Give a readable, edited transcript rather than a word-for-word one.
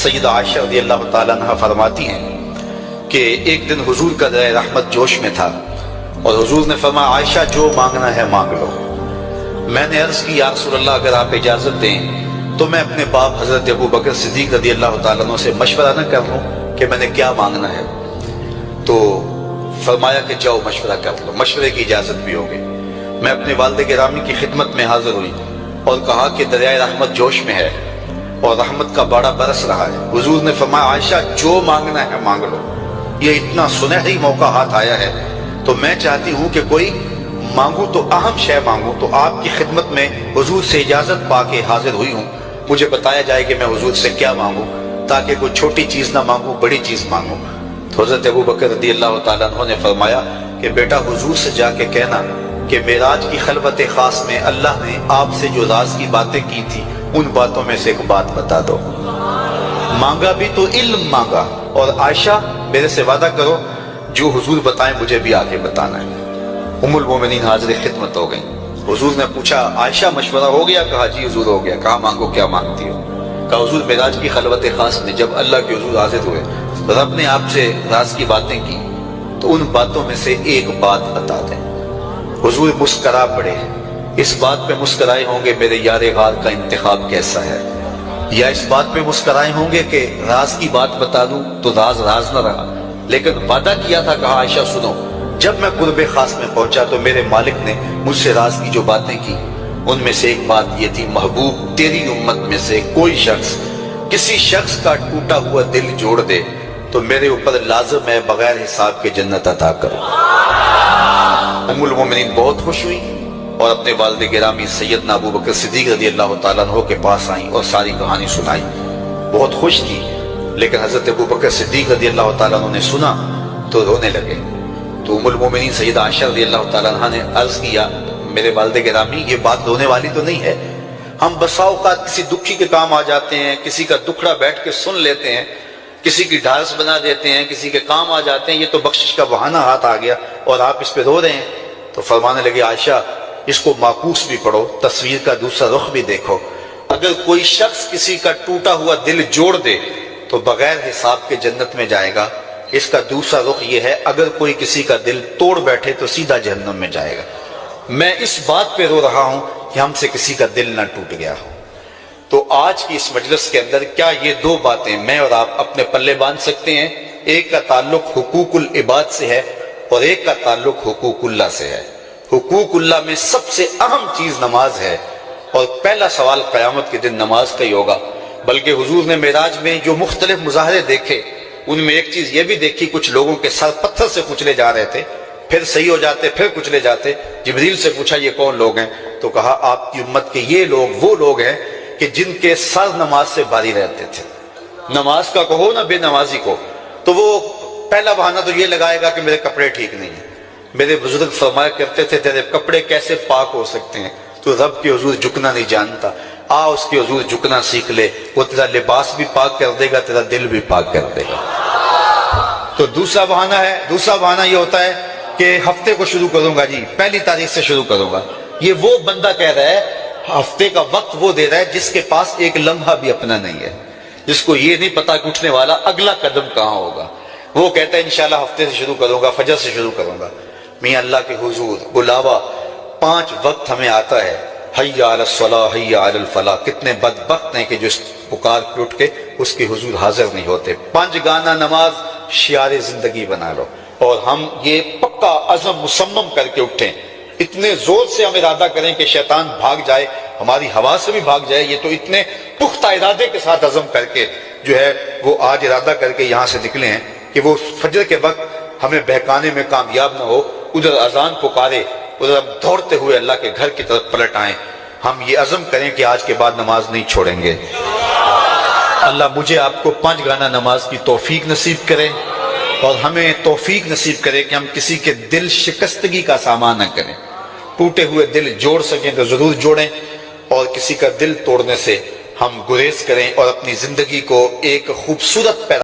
سیدہ عائشہ رضی اللہ تعالیٰ عنہ فرماتی ہیں کہ ایک دن حضور کا درہ رحمت جوش میں تھا اور حضور نے فرمایا عائشہ جو مانگنا ہے مانگ لو۔ میں نے عرض کی یا رسول اللہ اگر آپ اجازت دیں تو میں اپنے باپ حضرت ابو بکر صدیق رضی اللہ تعالیٰ عنہ سے مشورہ نہ کر لوں کہ میں نے کیا مانگنا ہے؟ تو فرمایا کہ جاؤ مشورہ کر لو، مشورے کی اجازت بھی ہوگی۔ میں اپنے والد گرامی کی خدمت میں حاضر ہوئی اور کہا کہ دریائے رحمت جوش میں ہے اور رحمت کا باڑا برس رہا ہے۔ حضور نے فرمایا عائشہ جو مانگنا ہے مانگ لو، یہ اتنا سنہری موقع ہاتھ آیا ہے تو میں چاہتی ہوں کہ کوئی مانگوں تو اہم شے مانگوں۔ تو آپ کی خدمت میں حضور سے اجازت پا کے حاضر ہوئی ہوں، مجھے بتایا جائے کہ میں حضور سے کیا مانگوں تاکہ کوئی چھوٹی چیز نہ مانگوں، بڑی چیز مانگوں۔ تو حضرت ابو بکر رضی اللہ تعالیٰ عنہ نے فرمایا کہ بیٹا حضور سے جا کے کہنا کہ معراج کی خلوت خاص میں اللہ نے آپ سے جو راز کی باتیں کی تھی ان باتوں میں سے ایک بات بتا دو۔ مانگا بھی تو علم مانگا، اور عائشہ میرے سے وعدہ کرو جو حضور بتائیں مجھے بھی آگے بتانا ہے۔ ام المومنین حاضر خدمت ہو گئیں۔ حضور نے پوچھا عائشہ مشورہ ہو گیا؟ کہا جی حضور ہو گیا۔ کہا مانگو کیا مانگتی ہو؟ کہا حضور معراج کی خلوت خاص میں جب اللہ کے حضور حاضر ہوئے رب نے آپ سے راز کی باتیں کی تو ان باتوں میں سے ایک بات بتا دیں۔ حضور مسکرا پڑے، اس بات پہ مسکرائے ہوں گے میرے یار غار کا انتخاب کیسا ہے، یا اس بات پہ مسکرائے ہوں گے کہ راز کی بات بتا دوں تو راز راز نہ رہا، لیکن وعدہ کیا تھا۔ کہا عائشہ سنو، جب میں قرب خاص میں پہنچا تو میرے مالک نے مجھ سے راز کی جو باتیں کی ان میں سے ایک بات یہ تھی، محبوب تیری امت میں سے کوئی شخص کسی شخص کا ٹوٹا ہوا دل جوڑ دے تو میرے اوپر لازم ہے بغیر حساب کے جنت عطا کرو۔ ام المومنین بہت خوش ہوئی اور اپنے والد گرامی سیدنا ابو بکر صدیق رضی اللہ تعالیٰ عنہ کے پاس آئیں اور ساری کہانی سنائی۔ بہت خوش تھی، لیکن حضرت ابو بکر صدیق رضی اللہ تعالیٰ عنہ نے سنا تو رونے لگے۔ تو ام المومنین سیدہ عائشہ رضی اللہ تعالیٰ عنہ نے عرض کیا میرے والد گرامی یہ بات رونے والی تو نہیں ہے، ہم بسا اوقات کسی دکھی کے کام آ جاتے ہیں، کسی کا دکھڑا بیٹھ کے سن لیتے ہیں، کسی کی ڈھارس بنا دیتے ہیں، کسی کے کام آ جاتے ہیں، یہ تو بخشش کا بہانہ ہاتھ آ گیا اور آپ اس پہ رو رہے ہیں۔ تو فرمانے لگے عائشہ اس کو معکوس بھی پڑھو، تصویر کا دوسرا رخ بھی دیکھو، اگر کوئی شخص کسی کا ٹوٹا ہوا دل جوڑ دے تو بغیر حساب کے جنت میں جائے گا، اس کا دوسرا رخ یہ ہے اگر کوئی کسی کا دل توڑ بیٹھے تو سیدھا جہنم میں جائے گا۔ میں اس بات پہ رو رہا ہوں کہ ہم سے کسی کا دل نہ ٹوٹ گیا ہو۔ تو آج کی اس مجلس کے اندر کیا یہ دو باتیں میں اور آپ اپنے پلے باندھ سکتے ہیں؟ ایک کا تعلق حقوق العباد سے ہے اور ایک کا تعلق حقوق اللہ سے ہے۔ حقوق اللہ میں سب سے اہم چیز نماز ہے اور پہلا سوال قیامت کے دن نماز کا ہی ہوگا۔ بلکہ حضور نے معراج میں جو مختلف مظاہرے دیکھے ان میں ایک چیز یہ بھی دیکھی، کچھ لوگوں کے سر پتھر سے کچلے جا رہے تھے، پھر صحیح ہو جاتے، پھر کچلے جاتے۔ جبریل سے پوچھا یہ کون لوگ ہیں؟ تو کہا آپ کی امت کے یہ لوگ وہ لوگ ہیں کہ جن کے سر نماز سے بھاری رہتے تھے۔ نماز کا کہو نہ بے نمازی کو، تو وہ پہلا بہانہ تو یہ لگائے گا کہ میرے کپڑے ٹھیک نہیں ہیں۔ میرے بزرگ فرمایا کرتے تھے تیرے کپڑے کیسے پاک ہو سکتے ہیں؟ تو رب کے حضور جھکنا نہیں جانتا، آ اس کے حضور جھکنا سیکھ لے، وہ تیرا لباس بھی پاک کر دے گا، تیرا دل بھی پاک کر دے گا۔ تو دوسرا بہانہ ہے، دوسرا بہانہ یہ ہوتا ہے کہ ہفتے کو شروع کروں گا جی، پہلی تاریخ سے شروع کروں گا۔ یہ وہ بندہ کہہ رہا ہے، ہفتے کا وقت وہ دے رہا ہے جس کے پاس ایک لمحہ بھی اپنا نہیں ہے، جس کو یہ نہیں پتا کہ اٹھنے والا اگلا قدم کہاں ہوگا۔ وہ کہتا ہے انشاءاللہ ہفتے سے شروع کروں گا، فجر سے شروع کروں گا۔ میاں اللہ کے حضور بلاوا 5 وقت ہمیں آتا ہے، حی علی الصلاۃ حی علی الفلاح۔ کتنے بدبخت ہیں کہ جو اس پکار پہ اٹھ کے اس کے حضور حاضر نہیں ہوتے۔ 5 گانا نماز شعار زندگی بنا لو، اور ہم یہ پکا عزم مصمم کر کے اٹھیں، اتنے زور سے ہم ارادہ کریں کہ شیطان بھاگ جائے، ہماری ہوا سے بھی بھاگ جائے۔ یہ تو اتنے پختہ ارادے کے ساتھ عزم کر کے جو ہے وہ آج ارادہ کر کے یہاں سے نکلے ہیں کہ وہ فجر کے وقت ہمیں بہکانے میں کامیاب نہ ہو، ادھر اذان پکارے ادھر ہم دوڑتے ہوئے اللہ کے گھر کی طرف پلٹ آئیں۔ ہم یہ عزم کریں کہ آج کے بعد نماز نہیں چھوڑیں گے۔ اللہ مجھے آپ کو 5 گانا نماز کی توفیق نصیب کرے اور ہمیں توفیق نصیب کرے کہ ہم کسی کے دل شکستگی کا سامان نہ کریں۔ ٹوٹے ہوئے دل جوڑ سکیں تو ضرور جوڑیں، اور کسی کا دل توڑنے سے ہم گریز کریں اور اپنی زندگی کو ایک خوبصورت